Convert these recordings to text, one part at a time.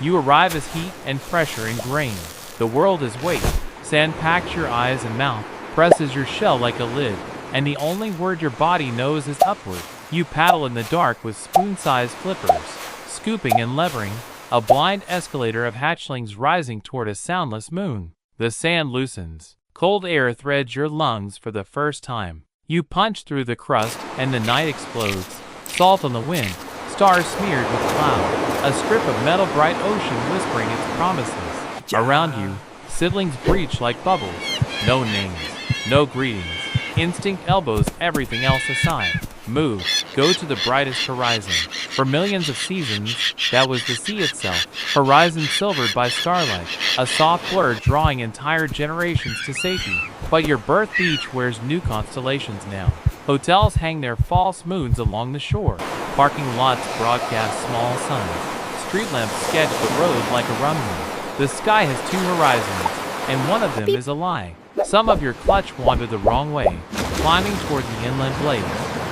You arrive as heat and pressure ingrained. The world is weight. Sand packs your eyes and mouth, presses your shell like a lid, and the only word your body knows is upward. You paddle in the dark with spoon-sized flippers, scooping and levering, a blind escalator of hatchlings rising toward a soundless moon. The sand loosens. Cold air threads your lungs for the first time. You punch through the crust and the night explodes. Salt on the wind, stars smeared with cloud, a strip of metal bright ocean whispering its promises. Around you, siblings breach like bubbles. No names, no greetings. Instinct elbows everything else aside. Move, go to the brightest horizon. For millions of seasons, that was the sea itself. Horizon silvered by starlight, a soft blur drawing entire generations to safety. But your birth beach wears new constellations now. Hotels hang their false moons along the shore. Parking lots broadcast small suns. Street lamps sketch the road like a runway. The sky has two horizons, and one of them is a lie. Some of your clutch wandered the wrong way, climbing toward the inland blades.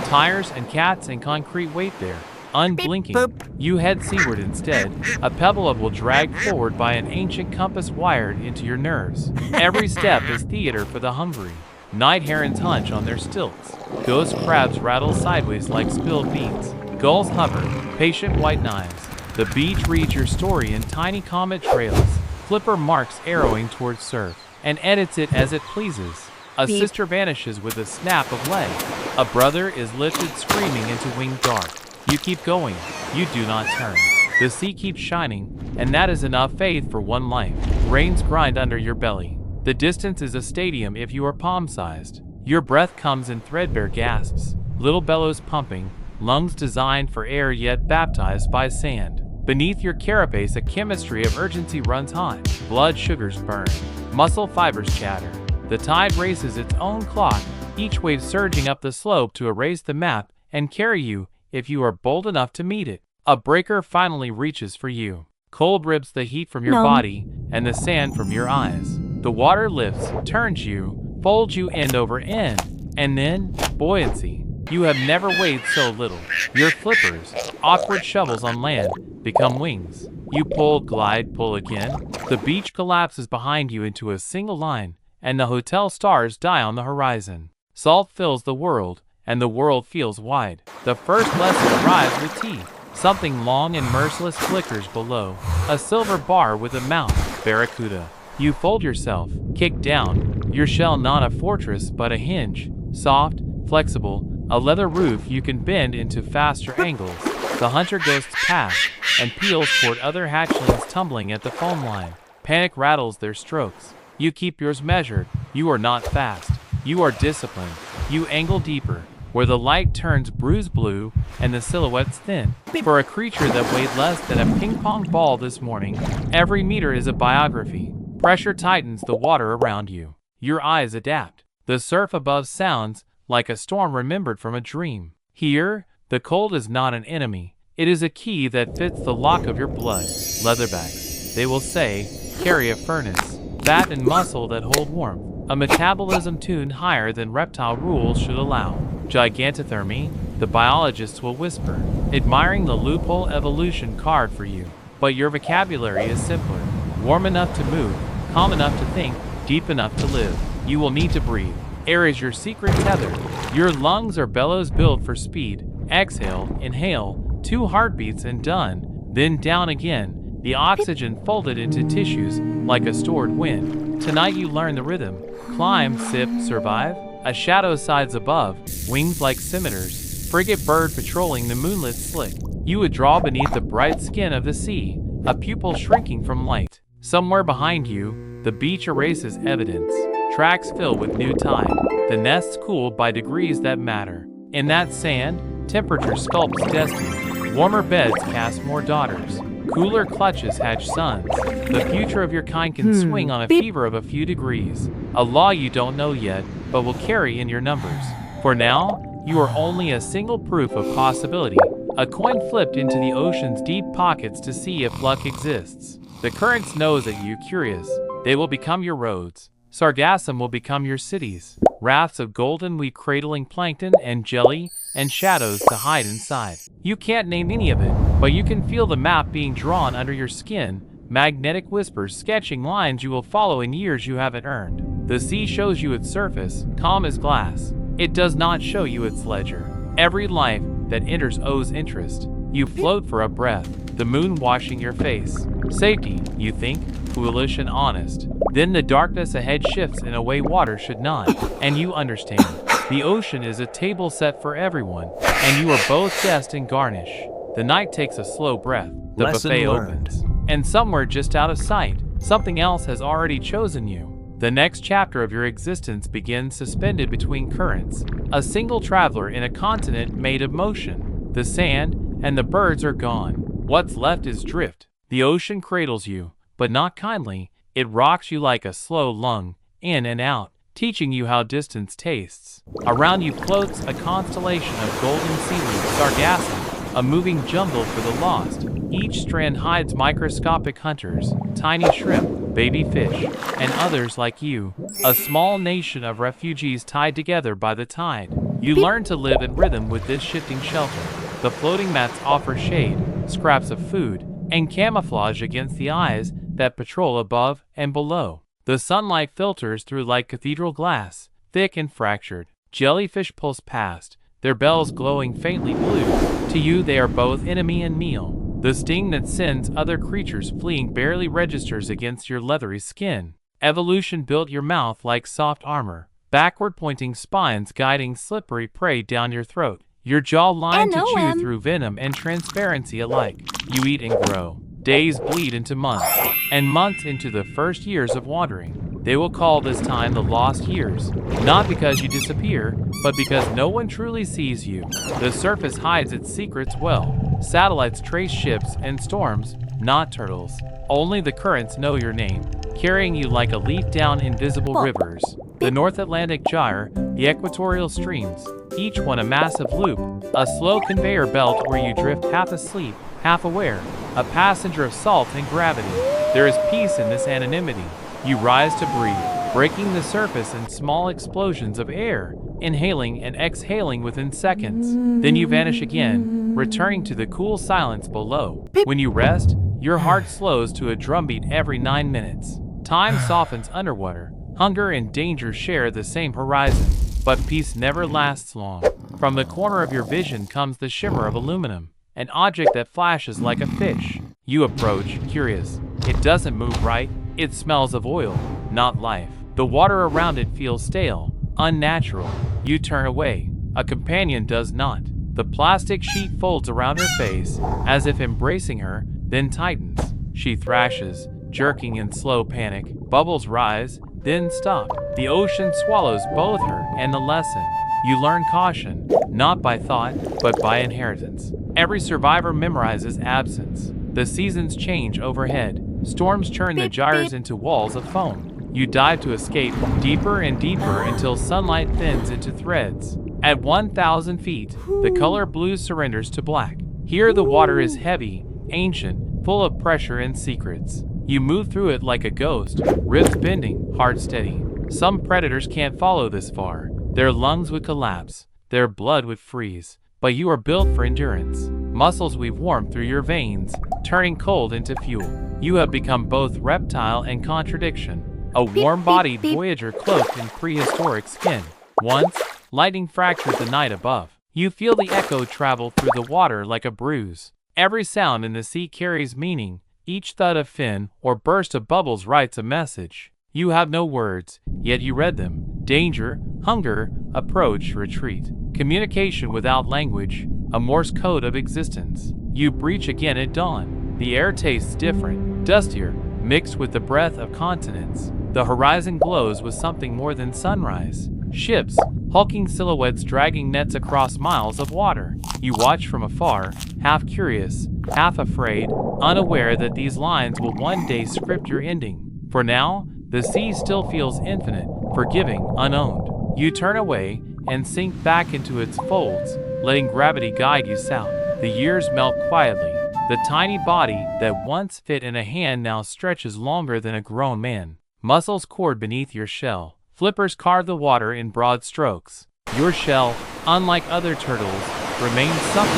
Tires and cats and concrete wait there, unblinking. You head seaward instead, a pebble will drag forward by an ancient compass wired into your nerves. Every step is theater for the hungry. Night herons hunch on their stilts. Ghost crabs rattle sideways like spilled beans. Gulls hover, patient white knives. The beach reads your story in tiny comet trails. Flipper marks arrowing towards surf, and edits it as it pleases. A sister vanishes with a snap of leg. A brother is lifted screaming into winged dark. You keep going. You do not turn. The sea keeps shining, and that is enough faith for one life. Rains grind under your belly. The distance is a stadium if you are palm-sized. Your breath comes in threadbare gasps, little bellows pumping, lungs designed for air yet baptized by sand. Beneath your carapace a chemistry of urgency runs hot. Blood sugars burn. Muscle fibers chatter. The tide races its own clock, each wave surging up the slope to erase the map and carry you, if you are bold enough to meet it. A breaker finally reaches for you. Cold rips the heat from your body and the sand from your eyes. The water lifts, turns you, folds you end over end, and then, buoyancy. You have never weighed so little. Your flippers, awkward shovels on land, become wings. You pull, glide, pull again. The beach collapses behind you into a single line, and the hotel stars die on the horizon. Salt fills the world, and the world feels wide. The first lesson arrives with teeth. Something long and merciless flickers below. A silver bar with a mouth, barracuda. You fold yourself, kick down. Your shell not a fortress but a hinge. Soft, flexible, a leather roof you can bend into faster angles. The hunter ghosts pass, and peels toward other hatchlings tumbling at the foam line. Panic rattles their strokes. You keep yours measured. You are not fast. You are disciplined. You angle deeper, where the light turns bruised blue and the silhouettes thin. For a creature that weighed less than a ping-pong ball this morning, every meter is a biography. Pressure tightens the water around you. Your eyes adapt. The surf above sounds like a storm remembered from a dream. Here, the cold is not an enemy. It is a key that fits the lock of your blood. Leatherbacks, they will say, carry a furnace. Fat and muscle that hold warmth, a metabolism tuned higher than reptile rules should allow. Gigantothermy, the biologists will whisper, admiring the loophole evolution card for you. But your vocabulary is simpler. Warm enough to move, calm enough to think, deep enough to live. You will need to breathe. Air is your secret tether. Your lungs are bellows built for speed. Exhale, inhale, 2 heartbeats and done. Then down again. The oxygen folded into tissues like a stored wind. Tonight you learn the rhythm. Climb, sip, survive. A shadow sides above, wings like scimitars. Frigate bird patrolling the moonlit slick. You would draw beneath the bright skin of the sea, a pupil shrinking from light. Somewhere behind you, the beach erases evidence. Tracks fill with new tide. The nests cooled by degrees that matter. In that sand, temperature sculpts destiny. Warmer beds cast more daughters. Cooler clutches hatch sons. The future of your kind can swing on a fever of a few degrees. A law you don't know yet, but will carry in your numbers. For now, you are only a single proof of possibility. A coin flipped into the ocean's deep pockets to see if luck exists. The currents nose at you curious. They will become your roads. Sargassum will become your cities. Rafts of golden weed cradling plankton and jelly and shadows to hide inside. You can't name any of it, but you can feel the map being drawn under your skin, magnetic whispers sketching lines you will follow in years you haven't earned. The sea shows you its surface, calm as glass. It does not show you its ledger. Every life that enters owes interest. You float for a breath, the moon washing your face. Safety, you think, foolish and honest. Then the darkness ahead shifts in a way water should not, and you understand. The ocean is a table set for everyone, and you are both guest and garnish. The night takes a slow breath. The buffet opens. And somewhere just out of sight, something else has already chosen you. The next chapter of your existence begins suspended between currents. A single traveler in a continent made of motion. The sand and the birds are gone. What's left is drift. The ocean cradles you, but not kindly. It rocks you like a slow lung, in and out, teaching you how distance tastes. Around you floats a constellation of golden seaweed, sargassum, a moving jungle for the lost. Each strand hides microscopic hunters, tiny shrimp, baby fish, and others like you, a small nation of refugees tied together by the tide. You learn to live in rhythm with this shifting shelter. The floating mats offer shade, scraps of food, and camouflage against the eyes that patrol above and below. The sunlight filters through like cathedral glass, thick and fractured. Jellyfish pulse past, their bells glowing faintly blue. To you they are both enemy and meal. The sting that sends other creatures fleeing barely registers against your leathery skin. Evolution built your mouth like soft armor, backward-pointing spines guiding slippery prey down your throat. Your jaw lined to chew through venom and transparency alike. You eat and grow. Days bleed into months, and months into the first years of wandering. They will call this time the lost years, not because you disappear, but because no one truly sees you. The surface hides its secrets well. Satellites trace ships and storms, not turtles. Only the currents know your name, carrying you like a leaf down invisible rivers. The North Atlantic gyre, the equatorial streams, each one a massive loop, a slow conveyor belt where you drift half asleep, half aware, a passenger of salt and gravity. There is peace in this anonymity. You rise to breathe, breaking the surface in small explosions of air, inhaling and exhaling within seconds. Then you vanish again, returning to the cool silence below. When you rest, your heart slows to a drumbeat every 9 minutes. Time softens underwater. Hunger and danger share the same horizon, but peace never lasts long. From the corner of your vision comes the shimmer of aluminum, an object that flashes like a fish. You approach, curious. It doesn't move right. It smells of oil, not life. The water around it feels stale, unnatural. You turn away. A companion does not. The plastic sheet folds around her face, as if embracing her, then tightens. She thrashes, jerking in slow panic. Bubbles rise, then stop. The ocean swallows both her and the lesson. You learn caution, not by thought, but by inheritance. Every survivor memorizes absence. The seasons change overhead. Storms turn the gyres into walls of foam. You dive to escape, deeper and deeper until sunlight thins into threads. At 1,000 feet, the color blue surrenders to black. Here the water is heavy, ancient, full of pressure and secrets. You move through it like a ghost, ribs bending, heart steady. Some predators can't follow this far. Their lungs would collapse, their blood would freeze. But you are built for endurance. Muscles weave warmth through your veins, turning cold into fuel. You have become both reptile and contradiction. A warm-bodied voyager cloaked in prehistoric skin. Once, lightning fractured the night above. You feel the echo travel through the water like a bruise. Every sound in the sea carries meaning. Each thud of fin or burst of bubbles writes a message. You have no words, yet you read them. Danger, hunger, approach, retreat. Communication without language, a Morse code of existence. You breach again at dawn. The air tastes different, dustier, mixed with the breath of continents. The horizon glows with something more than sunrise. Ships, hulking silhouettes dragging nets across miles of water. You watch from afar, half curious, half afraid, unaware that these lines will one day script your ending. For now, the sea still feels infinite, forgiving, unowned. You turn away and sink back into its folds, letting gravity guide you south. The years melt quietly. The tiny body that once fit in a hand now stretches longer than a grown man. Muscles cord beneath your shell. Flippers carve the water in broad strokes. Your shell, unlike other turtles, remains supple,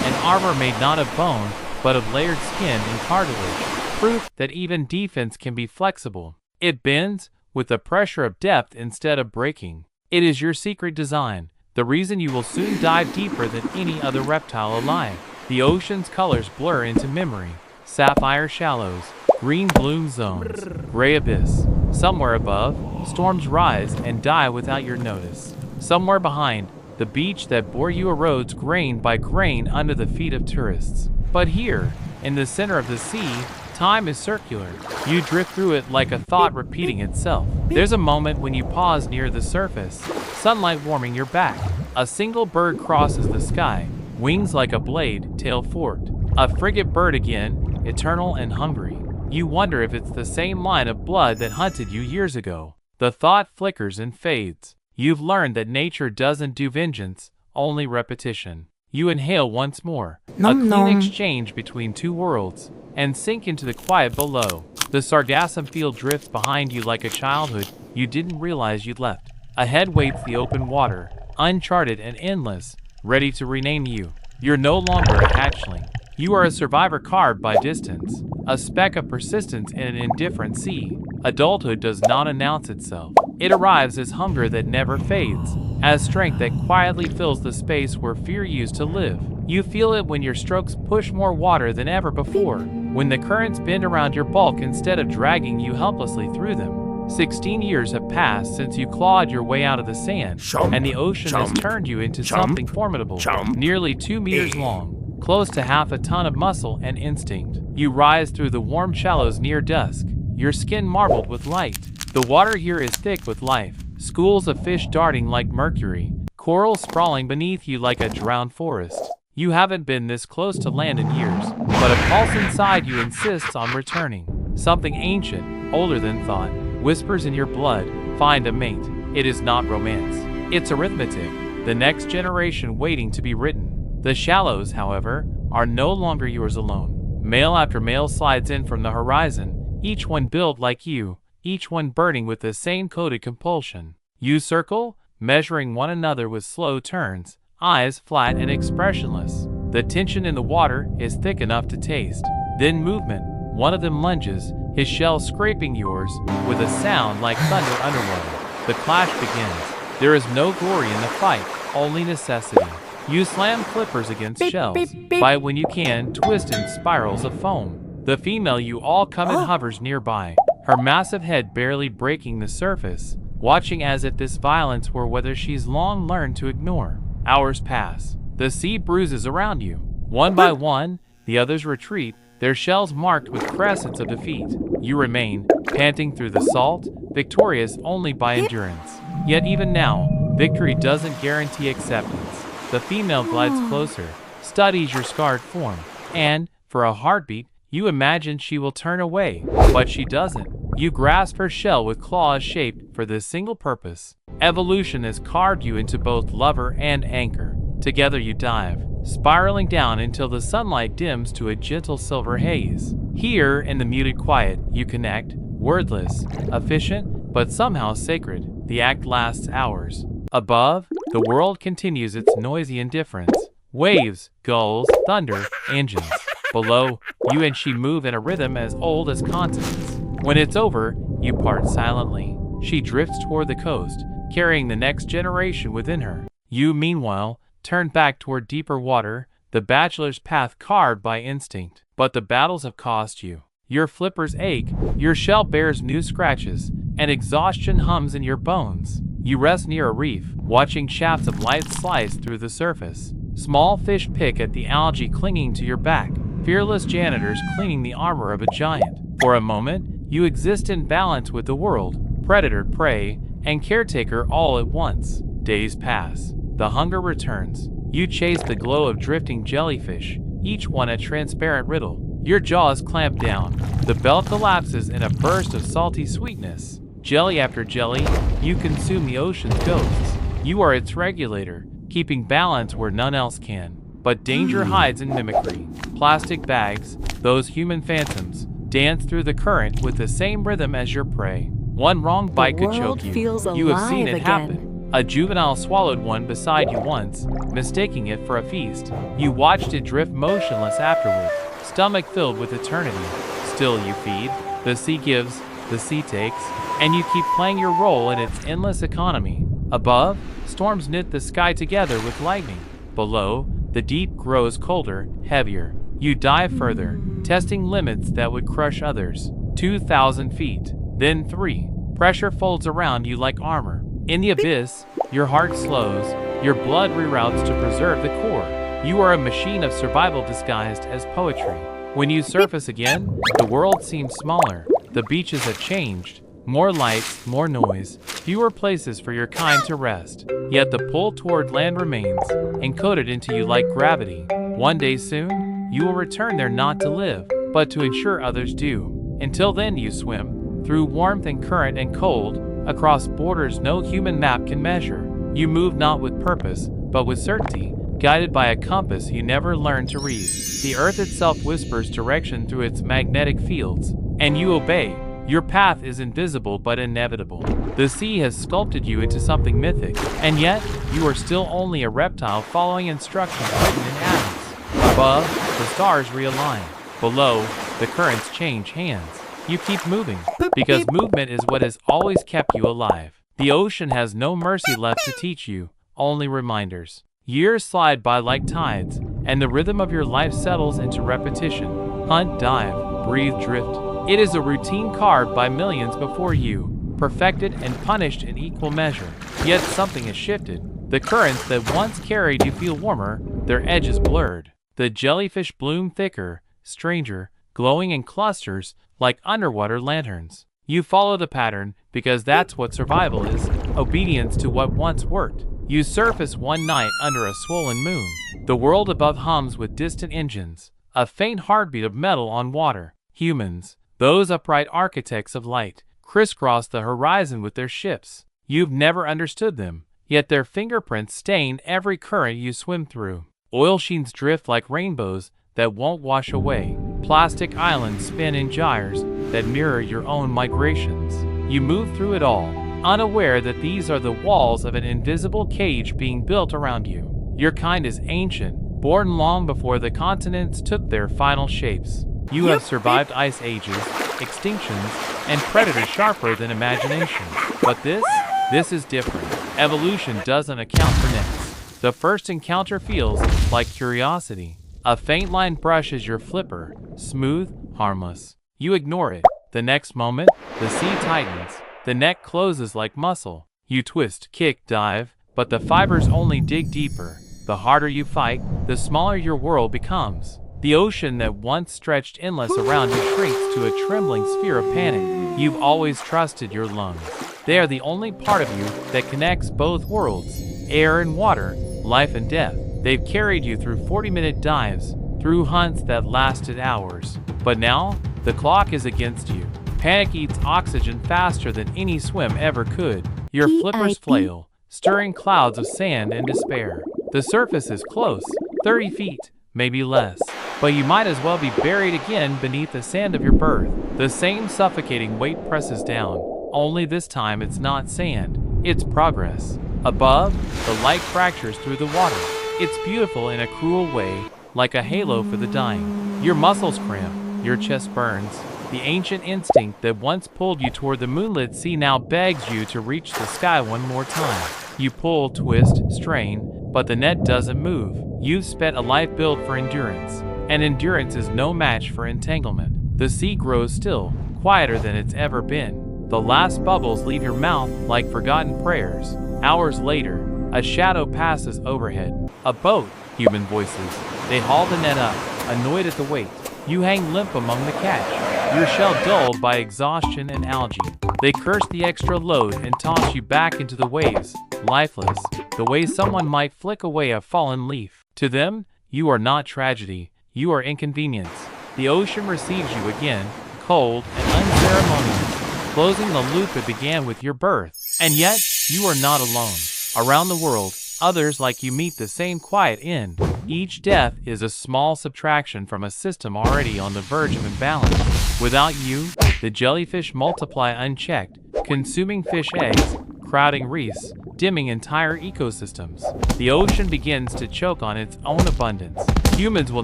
an armor made not of bone, but of layered skin and cartilage, proof that even defense can be flexible. It bends, with the pressure of depth instead of breaking. It is your secret design, the reason you will soon dive deeper than any other reptile alive. The ocean's colors blur into memory. Sapphire shallows, green bloom zones, gray abyss. Somewhere above, storms rise and die without your notice. Somewhere behind, the beach that bore you erodes grain by grain under the feet of tourists. But here, in the center of the sea, time is circular. You drift through it like a thought repeating itself. There's a moment when you pause near the surface, sunlight warming your back. A single bird crosses the sky, wings like a blade, tail forked. A frigate bird again, eternal and hungry. You wonder if it's the same line of blood that hunted you years ago. The thought flickers and fades. You've learned that nature doesn't do vengeance, only repetition. You inhale once more, a clean exchange between two worlds, and sink into the quiet below. The sargassum field drifts behind you like a childhood you didn't realize you'd left. Ahead waits the open water, uncharted and endless, ready to rename you. You're no longer a hatchling. You are a survivor carved by distance, a speck of persistence in an indifferent sea. Adulthood does not announce itself. It arrives as hunger that never fades, as strength that quietly fills the space where fear used to live. You feel it when your strokes push more water than ever before, when the currents bend around your bulk instead of dragging you helplessly through them. 16 years have passed since you clawed your way out of the sand, and the ocean has turned you into something formidable, nearly 2 meters long. Close to half a ton of muscle and instinct. You rise through the warm shallows near dusk, your skin marbled with light. The water here is thick with life, schools of fish darting like mercury, coral sprawling beneath you like a drowned forest. You haven't been this close to land in years, but a pulse inside you insists on returning. Something ancient, older than thought, whispers in your blood, find a mate. It is not romance. It's arithmetic, the next generation waiting to be written. The shallows, however, are no longer yours alone. Male after male slides in from the horizon, each one built like you, each one burning with the same coded compulsion. You circle, measuring one another with slow turns, eyes flat and expressionless. The tension in the water is thick enough to taste. Then movement, one of them lunges, his shell scraping yours, with a sound like thunder underwater. The clash begins. There is no glory in the fight, only necessity. You slam flippers against shells, bite when you can, twist in spirals of foam. The female you all come and hovers nearby, her massive head barely breaking the surface, watching as if this violence were whether she's long learned to ignore. Hours pass. The sea bruises around you. One by one, the others retreat, their shells marked with crescents of defeat. You remain, panting through the salt, victorious only by endurance. Yet even now, victory doesn't guarantee acceptance. The female glides closer, studies your scarred form, and, for a heartbeat, you imagine she will turn away, but she doesn't. You grasp her shell with claws shaped for this single purpose. Evolution has carved you into both lover and anchor. Together you dive, spiraling down until the sunlight dims to a gentle silver haze. Here, in the muted quiet, you connect, wordless, efficient, but somehow sacred. The act lasts hours. Above, the world continues its noisy indifference. Waves, gulls, thunder, engines. Below, you and she move in a rhythm as old as continents. When it's over, you part silently. She drifts toward the coast, carrying the next generation within her. You, meanwhile, turn back toward deeper water, the bachelor's path carved by instinct. But the battles have cost you. Your flippers ache, your shell bears new scratches, and exhaustion hums in your bones. You rest near a reef, watching shafts of light slice through the surface. Small fish pick at the algae clinging to your back, fearless janitors cleaning the armor of a giant. For a moment, you exist in balance with the world, predator, prey, and caretaker all at once. Days pass. The hunger returns. You chase the glow of drifting jellyfish, each one a transparent riddle. Your jaws clamp down. The bell collapses in a burst of salty sweetness. Jelly after jelly, you consume the ocean's ghosts. You are its regulator, keeping balance where none else can. But danger hides in mimicry. Plastic bags, those human phantoms, dance through the current with the same rhythm as your prey. One wrong bite could choke you. Feels You have seen alive it again. happen. A juvenile swallowed one beside you once, mistaking it for a feast. You watched it drift motionless afterward, stomach filled with eternity. Still you feed. The sea gives, the sea takes, and you keep playing your role in its endless economy. Above, storms knit the sky together with lightning. Below, the deep grows colder, heavier. You dive further, testing limits that would crush others. 2,000 feet, then 3. Pressure folds around you like armor. In the abyss, your heart slows, your blood reroutes to preserve the core. You are a machine of survival disguised as poetry. When you surface again, the world seems smaller. The beaches have changed. More lights, more noise, fewer places for your kind to rest. Yet the pull toward land remains, encoded into you like gravity. One day soon, you will return there not to live, but to ensure others do. Until then you swim, through warmth and current and cold, across borders no human map can measure. You move not with purpose, but with certainty, guided by a compass you never learned to read. The earth itself whispers direction through its magnetic fields, and you obey. Your path is invisible but inevitable. The sea has sculpted you into something mythic, and yet you are still only a reptile following instructions written in atoms. Above, the stars realign. Below, the currents change hands. You keep moving, because movement is what has always kept you alive. The ocean has no mercy left to teach you, only reminders. Years slide by like tides, and the rhythm of your life settles into repetition. Hunt, dive, breathe, drift. It is a routine carved by millions before you, perfected and punished in equal measure. Yet something has shifted. The currents that once carried you feel warmer, their edges blurred. The jellyfish bloom thicker, stranger, glowing in clusters like underwater lanterns. You follow the pattern because that's what survival is, obedience to what once worked. You surface one night under a swollen moon. The world above hums with distant engines, a faint heartbeat of metal on water. Humans, those upright architects of light, crisscross the horizon with their ships. You've never understood them, yet their fingerprints stain every current you swim through. Oil sheens drift like rainbows that won't wash away. Plastic islands spin in gyres that mirror your own migrations. You move through it all, unaware that these are the walls of an invisible cage being built around you. Your kind is ancient, born long before the continents took their final shapes. You have survived ice ages, extinctions, and predators sharper than imagination. But this is different. Evolution doesn't account for next. The first encounter feels like curiosity. A faint line brushes your flipper, smooth, harmless. You ignore it. The next moment, the sea tightens. The neck closes like muscle. You twist, kick, dive, but the fibers only dig deeper. The harder you fight, the smaller your world becomes. The ocean that once stretched endless around you shrinks to a trembling sphere of panic. You've always trusted your lungs. They are the only part of you that connects both worlds, air and water, life and death. They've carried you through 40-minute dives, through hunts that lasted hours. But now, the clock is against you. Panic eats oxygen faster than any swim ever could. Your flippers flail, stirring clouds of sand and despair. The surface is close, 30 feet, maybe less. But you might as well be buried again beneath the sand of your birth. The same suffocating weight presses down, only this time it's not sand, it's progress. Above, the light fractures through the water. It's beautiful in a cruel way, like a halo for the dying. Your muscles cramp, your chest burns. The ancient instinct that once pulled you toward the moonlit sea now begs you to reach the sky one more time. You pull, twist, strain, but the net doesn't move. You've spent a life built for endurance, and endurance is no match for entanglement. The sea grows still, quieter than it's ever been. The last bubbles leave your mouth like forgotten prayers. Hours later, a shadow passes overhead. A boat, human voices. They haul the net up, annoyed at the weight. You hang limp among the catch, your shell dulled by exhaustion and algae. They curse the extra load and toss you back into the waves, lifeless, the way someone might flick away a fallen leaf. To them, you are not tragedy, you are inconvenience. The ocean receives you again, cold and unceremonious, closing the loop that began with your birth. And yet, you are not alone. Around the world, others like you meet the same quiet end. Each death is a small subtraction from a system already on the verge of imbalance. Without you, The jellyfish multiply unchecked, consuming fish eggs, crowding reefs, dimming entire ecosystems. The ocean begins to choke on its own abundance. Humans will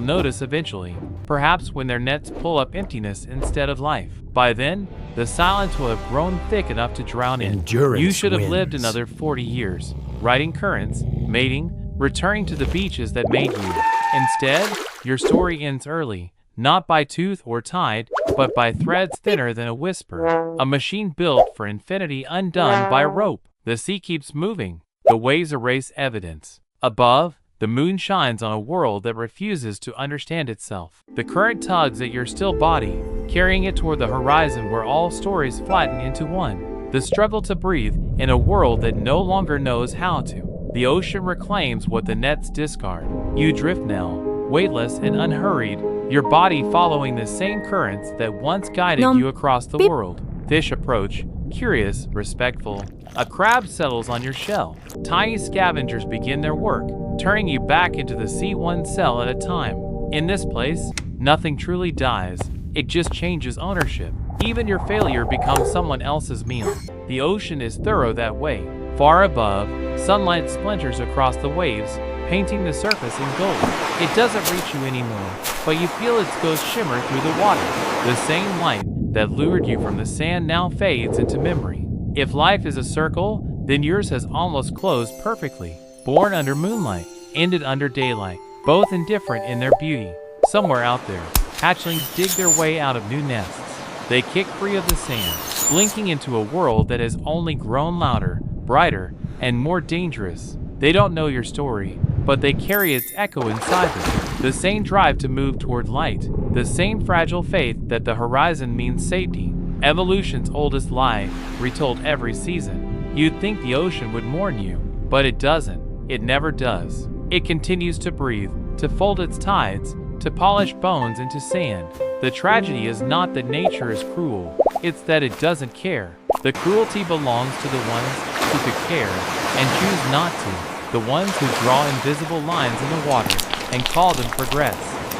notice eventually, perhaps when their nets pull up emptiness instead of life. By then, the silence will have grown thick enough to drown in. You should have lived another 40 years, riding currents, mating, returning to the beaches that made you. Instead, your story ends early, not by tooth or tide, but by threads thinner than a whisper. A machine built for infinity undone by rope. The sea keeps moving. The waves erase evidence. Above, the moon shines on a world that refuses to understand itself. The current tugs at your still body, carrying it toward the horizon where all stories flatten into one. The struggle to breathe in a world that no longer knows how to. The ocean reclaims what the nets discard. You drift now, weightless and unhurried, your body following the same currents that once guided you across the world. Fish approach, curious, respectful. A crab settles on your shell. Tiny scavengers begin their work, turning you back into the sea one cell at a time. In this place, nothing truly dies. It just changes ownership. Even your failure becomes someone else's meal. The ocean is thorough that way. Far above, sunlight splinters across the waves, painting the surface in gold. It doesn't reach you anymore, but you feel its ghost shimmer through the water. The same light that lured you from the sand now fades into memory. If life is a circle, then yours has almost closed perfectly. Born under moonlight, ended under daylight, both indifferent in their beauty. Somewhere out there, hatchlings dig their way out of new nests. They kick free of the sand, blinking into a world that has only grown louder, brighter, and more dangerous. They don't know your story, but they carry its echo inside them. The same drive to move toward light, the same fragile faith that the horizon means safety. Evolution's oldest lie, retold every season. You'd think the ocean would mourn you, but it doesn't. It never does. It continues to breathe, to fold its tides, to polish bones into sand. The tragedy is not that nature is cruel, it's that it doesn't care. The cruelty belongs to the ones who could care and choose not to, the ones who draw invisible lines in the water and call them progress.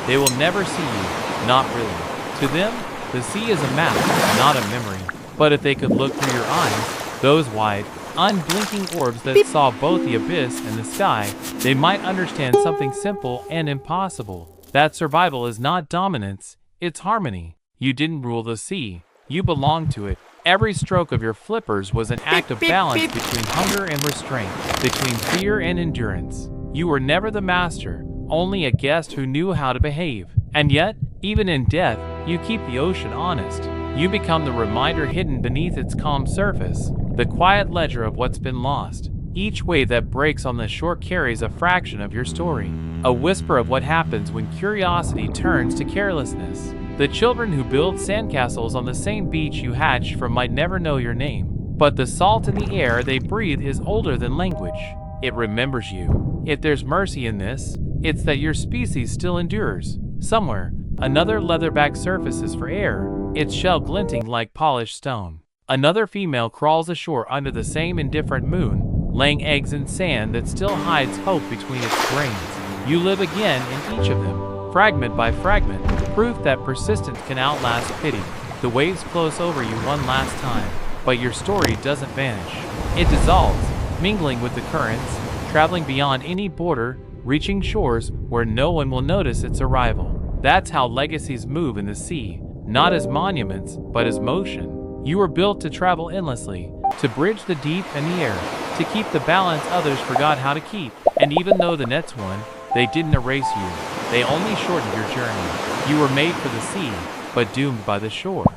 They will never see you, not really. To them, the sea is a map, not a memory. But if they could look through your eyes, those wide, unblinking orbs that saw both the abyss and the sky, they might understand something simple and impossible. That survival is not dominance, it's harmony. You didn't rule the sea, you belong to it. Every stroke of your flippers was an act of balance between hunger and restraint, between fear and endurance. You were never the master, only a guest who knew how to behave. And yet, even in death, you keep the ocean honest. You become the reminder hidden beneath its calm surface, the quiet ledger of what's been lost. Each wave that breaks on the shore carries a fraction of your story, a whisper of what happens when curiosity turns to carelessness. The children who build sandcastles on the same beach you hatched from might never know your name, but the salt in the air they breathe is older than language. It remembers you. If there's mercy in this, it's that your species still endures. Somewhere, another leatherback surfaces for air, its shell glinting like polished stone. Another female crawls ashore under the same indifferent moon, laying eggs in sand that still hides hope between its grains. You live again in each of them, fragment by fragment, proof that persistence can outlast pity. The waves close over you one last time, but your story doesn't vanish. It dissolves, mingling with the currents, traveling beyond any border, reaching shores where no one will notice its arrival. That's how legacies move in the sea, not as monuments, but as motion. You were built to travel endlessly, to bridge the deep and the air, to keep the balance others forgot how to keep. And even though the nets won, they didn't erase you. They only shortened your journey. You were made for the sea, but doomed by the shore.